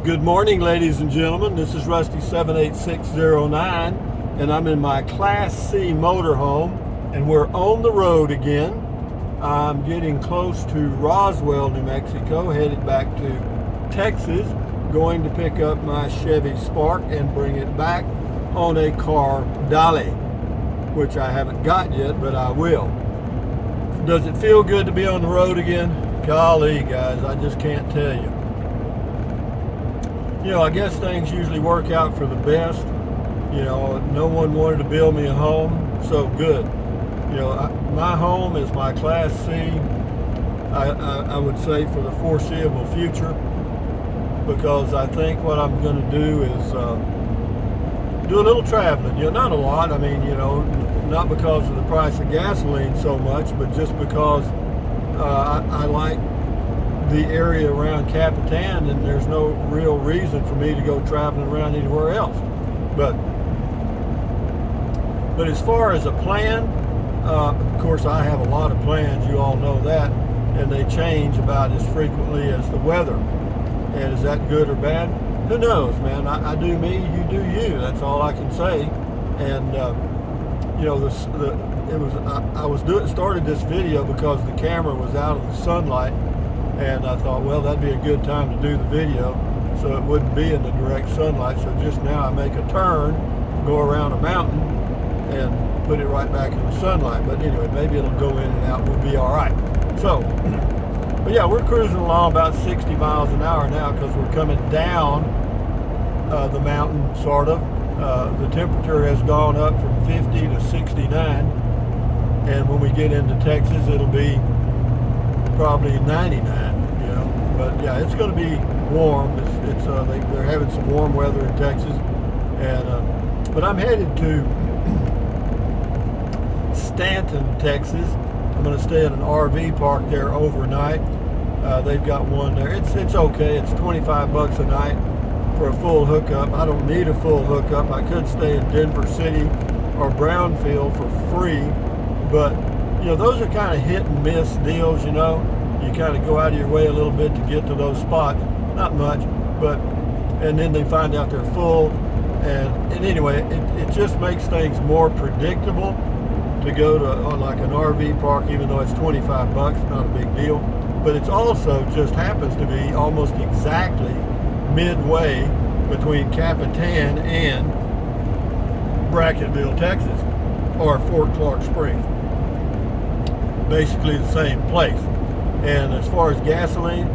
Good morning, ladies and gentlemen. This is Rusty 78609, and I'm in my Class C motorhome, and we're on the road again. I'm getting close to Roswell, New Mexico, headed back to Texas, going to pick up my Chevy Spark and bring it back on a car dolly, which I haven't got yet, but I will. Does it feel good to be on the road again? Golly, guys, I just can't tell you. You know, I guess things usually work out for the best. You know, no one wanted to build me a home, so good. You know, my home is my Class C, I would say, for the foreseeable future, because I think what I'm going to do is do a little traveling. You know, not a lot. I mean, you know, not because of the price of gasoline so much, but just because I like the area around Capitan, and there's no real reason for me to go traveling around anywhere else. But as far as a plan, of course I have a lot of plans, you all know that, and they change about as frequently as the weather. And is that good or bad? Who knows, man? I do me, you do you. That's all I can say. And you know, started this video because the camera was out of the sunlight. And I thought, well, that'd be a good time to do the video so it wouldn't be in the direct sunlight. So just now I make a turn, go around a mountain, and put it right back in the sunlight. But anyway, maybe it'll go in and out. We'll be all right. So, but yeah, we're cruising along about 60 miles an hour now because we're coming down the mountain, sort of. The temperature has gone up from 50 to 69. And when we get into Texas, it'll be probably 99, you know. But yeah, it's going to be warm. They're having some warm weather in Texas, and but I'm headed to Stanton, Texas. I'm going to stay at an RV park there overnight. They've got one there. It's okay. It's $25 a night for a full hookup. I don't need a full hookup. I could stay in Denver City or Brownfield for free, but you know, those are kind of hit and miss deals, you know. You kind of go out of your way a little bit to get to those spots. Not much, but, and then they find out they're full. And anyway, it just makes things more predictable to go to like an RV park, even though it's $25, not a big deal. But it's also just happens to be almost exactly midway between Capitan and Brackettville, Texas, or Fort Clark Springs. Basically the same place. And as far as gasoline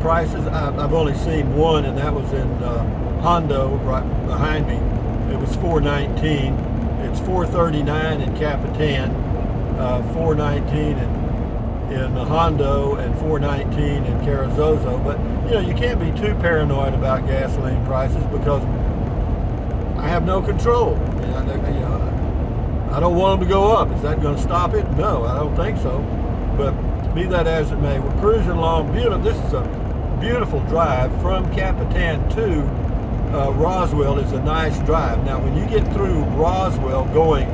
prices, I've only seen one, and that was in Hondo, right behind me. It was $4.19. It's $4.39 in Capitan, $4.19 in Hondo, and $4.19 in Carrizozo. But you know, you can't be too paranoid about gasoline prices because I have no control. You know, I don't want them to go up. Is that going to stop it? No, I don't think so. But be that as it may, we're cruising along. This is a beautiful drive from Capitan to Roswell. Is a nice drive. Now, when you get through Roswell going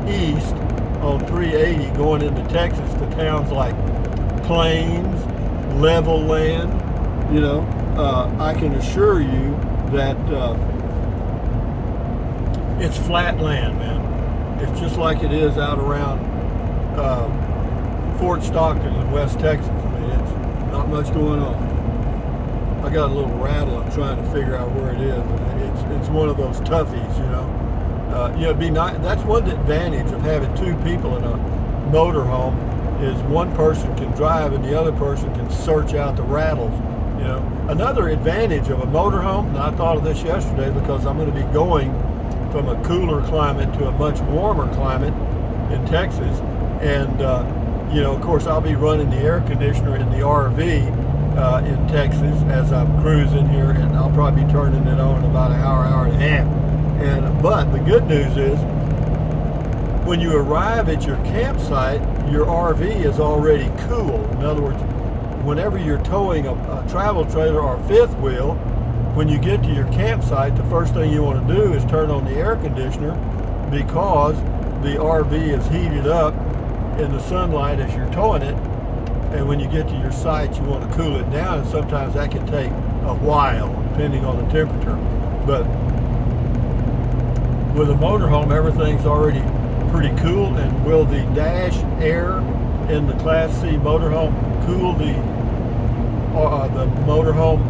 east on 380 going into Texas to towns like Plains, Level Land, you know, I can assure you that it's flat land, man. It's just like it is out around Fort Stockton in West Texas. I mean, it's not much going on. I got a little rattle. I'm trying to figure out where it is. It's one of those toughies, you know. You know, it'd be nice. That's one advantage of having two people in a motorhome is one person can drive and the other person can search out the rattles. You know, another advantage of a motorhome, and I thought of this yesterday because I'm going to be going from a cooler climate to a much warmer climate in Texas, and you know, of course, I'll be running the air conditioner in the RV in Texas as I'm cruising here, and I'll probably be turning it on in about an hour and a half. But the good news is, when you arrive at your campsite, your RV is already cool. In other words, whenever you're towing a travel trailer or fifth wheel, when you get to your campsite, the first thing you want to do is turn on the air conditioner because the RV is heated up in the sunlight as you're towing it, and when you get to your site, you want to cool it down, and sometimes that can take a while, depending on the temperature. But with a motorhome, everything's already pretty cool. And will the dash air in the Class C motorhome cool the motorhome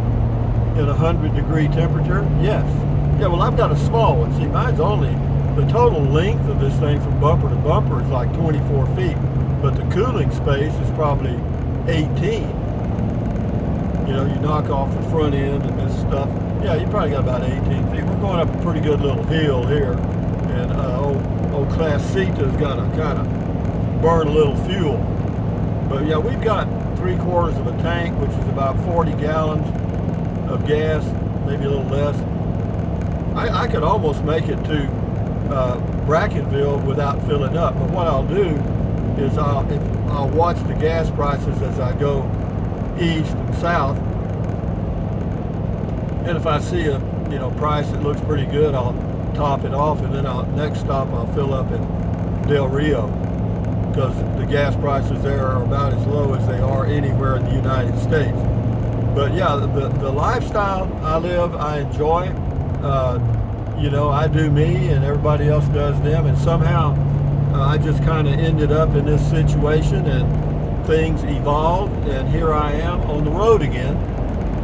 in 100-degree temperature? Yes. Yeah, well, I've got a small one. See, mine's only, the total length of this thing from bumper to bumper is like 24 feet, but the cooling space is probably 18. You know, you knock off the front end and this stuff. Yeah, you probably got about 18 feet. We're going up a pretty good little hill here, and old Class Cita's got to kind of burn a little fuel. But yeah, we've got 3/4 of a tank, which is about 40 gallons of gas, maybe a little less. I could almost make it to Brackenville without filling up, but what I'll do is I'll watch the gas prices as I go east and south, and if I see a price that looks pretty good, I'll top it off, and then next stop I'll fill up at Del Rio, because the gas prices there are about as low as they are anywhere in the United States. But yeah, the lifestyle I live, I enjoy. I do me, and everybody else does them, and somehow I just kind of ended up in this situation, and things evolved, and here I am on the road again.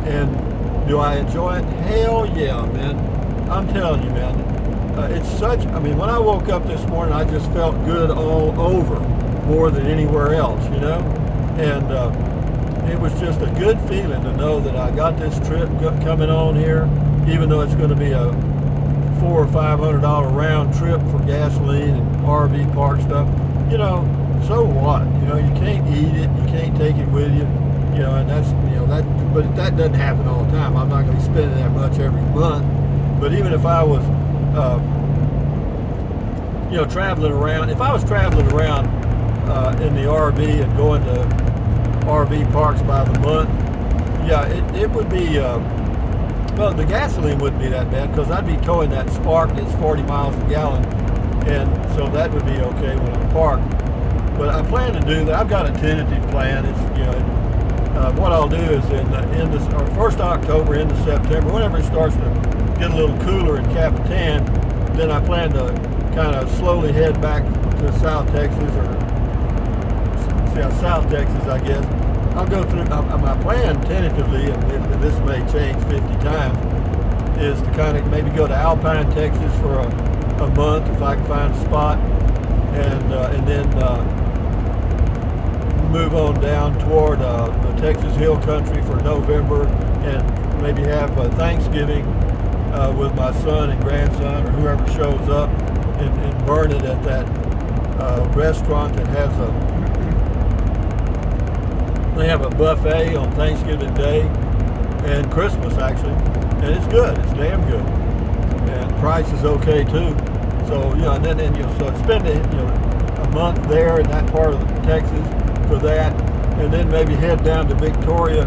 And do I enjoy it? Hell yeah, man. I'm telling you, man. When I woke up this morning, I just felt good all over, more than anywhere else, and it was just a good feeling to know that I got this trip coming on here, even though it's going to be a $400 or $500 round trip for gasoline and RV park stuff. So what? You can't eat it, you can't take it with you, and but that doesn't happen all the time. I'm not going to be spending that much every month. But even if I was, traveling around, in the RV and going to RV parks by the month, yeah, it would be, the gasoline wouldn't be that bad, because I'd be towing that Spark that's 40 miles a gallon, and so that would be okay when I'm parked. But I plan to do that. I've got a tentative plan. It's, what I'll do is in the 1st October into September, whenever it starts to get a little cooler in Capitan, then I plan to kind of slowly head back to South Texas, South Texas, I guess. I'll go through, my plan tentatively, and this may change 50 times, is to kind of maybe go to Alpine, Texas for a month if I can find a spot, and then move on down toward the Texas Hill Country for November, and maybe have Thanksgiving with my son and grandson or whoever shows up, and burn it at that restaurant that has they have a buffet on Thanksgiving Day and Christmas, actually, and it's good. It's damn good, and the price is okay too. So so spend a month there in that part of Texas for that, and then maybe head down to Victoria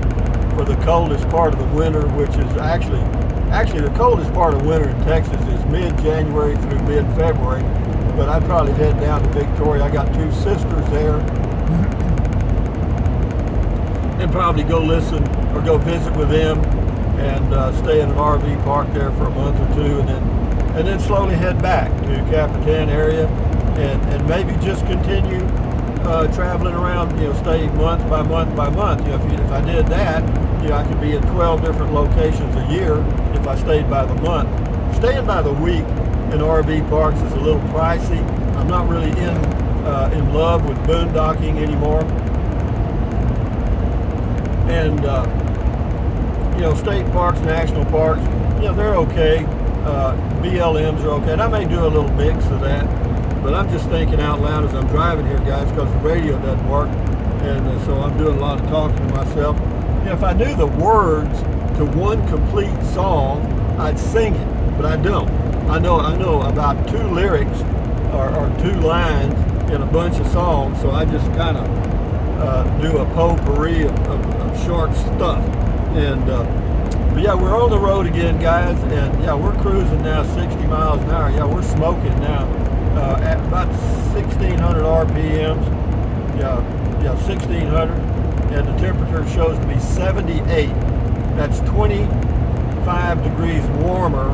for the coldest part of the winter, which is actually the coldest part of winter in Texas is mid-January through mid-February. But I'd probably head down to Victoria. I got 2 sisters there. And probably go listen or go visit with them, and stay in an RV park there for a month or 2, and then slowly head back to Capitan area, and maybe just continue traveling around, stay month by month by month. If I did that, I could be in 12 different locations a year if I stayed by the month. Staying by the week in RV parks is a little pricey. I'm not really in love with boondocking anymore. And state parks, national parks, they're okay. BLMs are okay, and I may do a little mix of that, but I'm just thinking out loud as I'm driving here, guys, because the radio doesn't work, and so I'm doing a lot of talking to myself. If I knew the words to one complete song, I'd sing it, but I don't. I know about 2 lyrics or 2 lines in a bunch of songs, so I just kind of do a potpourri of short stuff. And but yeah, we're on the road again, guys, and yeah, we're cruising now 60 miles an hour. Yeah, we're smoking now at about 1,600 RPMs. Yeah, 1,600. and the temperature shows to be 78. That's 25 degrees warmer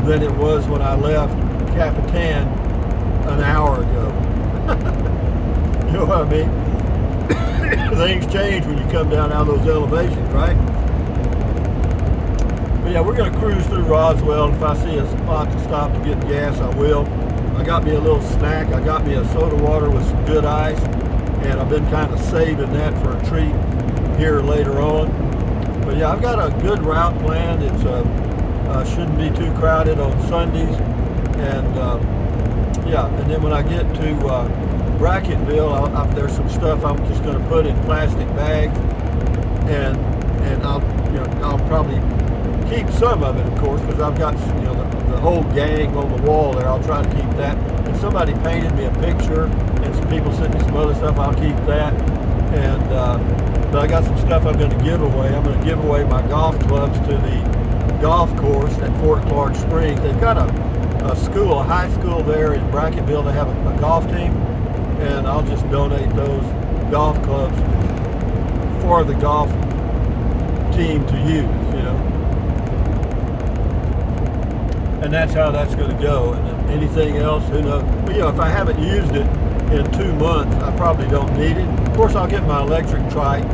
than it was when I left Capitan an hour ago. You know what I mean? Things change when you come down out of those elevations, right? But yeah, we're going to cruise through Roswell. If I see a spot to stop to get gas, I will. I got me a little snack. I got me a soda water with some good ice, and I've been kind of saving that for a treat here later on. But yeah, I've got a good route planned. It's shouldn't be too crowded on Sundays, and yeah. And then when I get to Bracketville, there's some stuff I'm just going to put in plastic bags, and I'll probably keep some of it, of course, because I've got the whole gang on the wall there. I'll try to keep that. And somebody painted me a picture, and some people sent me some other stuff. I'll keep that. And but I got some stuff I'm going to give away. I'm going to give away my golf clubs to the golf course at Fort Clark Springs. They've got a school, a high school there in Bracketville. They have a golf team, and I'll just donate those golf clubs for the golf team to use, and that's how that's going to go. And then anything else, who knows? But if I haven't used it in 2 months, I probably don't need it. Of course, I'll get my electric trike.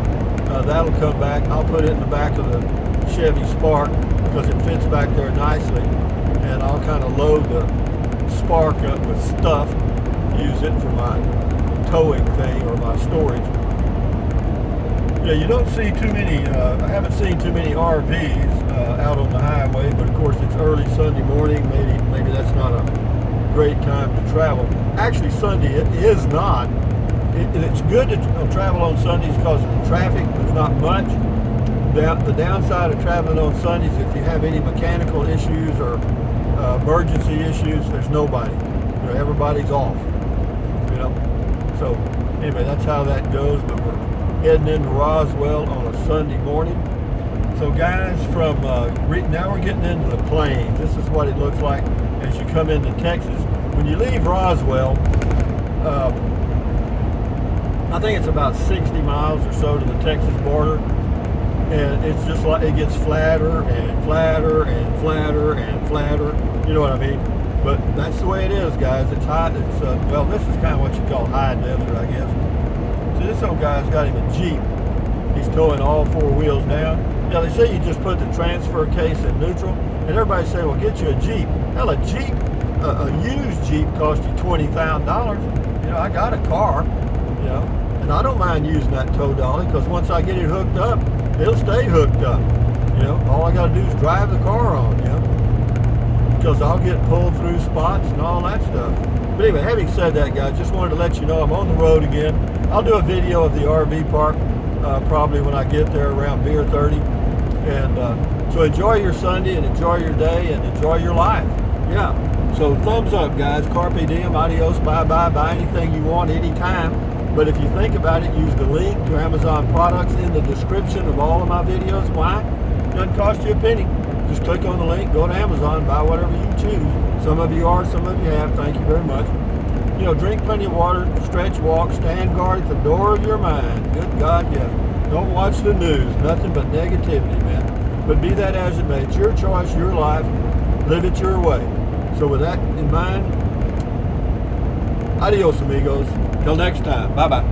That'll come back. I'll put it in the back of the Chevy Spark because it fits back there nicely, and I'll kind of load the Spark up with stuff, use it for my towing thing or my storage. Yeah, you don't see too many, I haven't seen too many RVs out on the highway, but of course it's early Sunday morning. Maybe that's not a great time to travel. Actually, Sunday it is not. It's good to travel on Sundays because of the traffic. There's not much. The downside of traveling on Sundays, if you have any mechanical issues or emergency issues, there's nobody. Everybody's off. So anyway, that's how that goes. But we're heading into Roswell on a Sunday morning. So guys, from now we're getting into the plains. This is what it looks like as you come into Texas. When you leave Roswell, I think it's about 60 miles or so to the Texas border, and it's just like it gets flatter and flatter and flatter and flatter. You know what I mean? But that's the way it is, guys. It's hot. It's well, this is kind of what you call high desert, I guess. See, this old guy's got him a Jeep. He's towing all 4 wheels down. Yeah, they say you just put the transfer case in neutral, and everybody say, well, get you a Jeep. Hell, a Jeep, a used Jeep costs you $20,000. I got a car, and I don't mind using that tow dolly because once I get it hooked up, it'll stay hooked up. All I got to do is drive the car on, because I'll get pulled through spots and all that stuff. But anyway, having said that, guys, just wanted to let you know I'm on the road again. I'll do a video of the RV park probably when I get there around beer 30. And so enjoy your Sunday and enjoy your day and enjoy your life. Yeah. So thumbs up, guys. Carpe diem, adios, bye-bye. Buy anything you want anytime. But if you think about it, use the link to Amazon products in the description of all of my videos. Why? It doesn't cost you a penny. Just click on the link, go to Amazon, buy whatever you choose. Some of you are, some of you have. Thank you very much. Drink plenty of water, stretch, walk, stand guard at the door of your mind. Good God, yes. Don't watch the news. Nothing but negativity, man. But be that as it may, it's your choice, your life. Live it your way. So with that in mind, adios, amigos. Till next time. Bye-bye.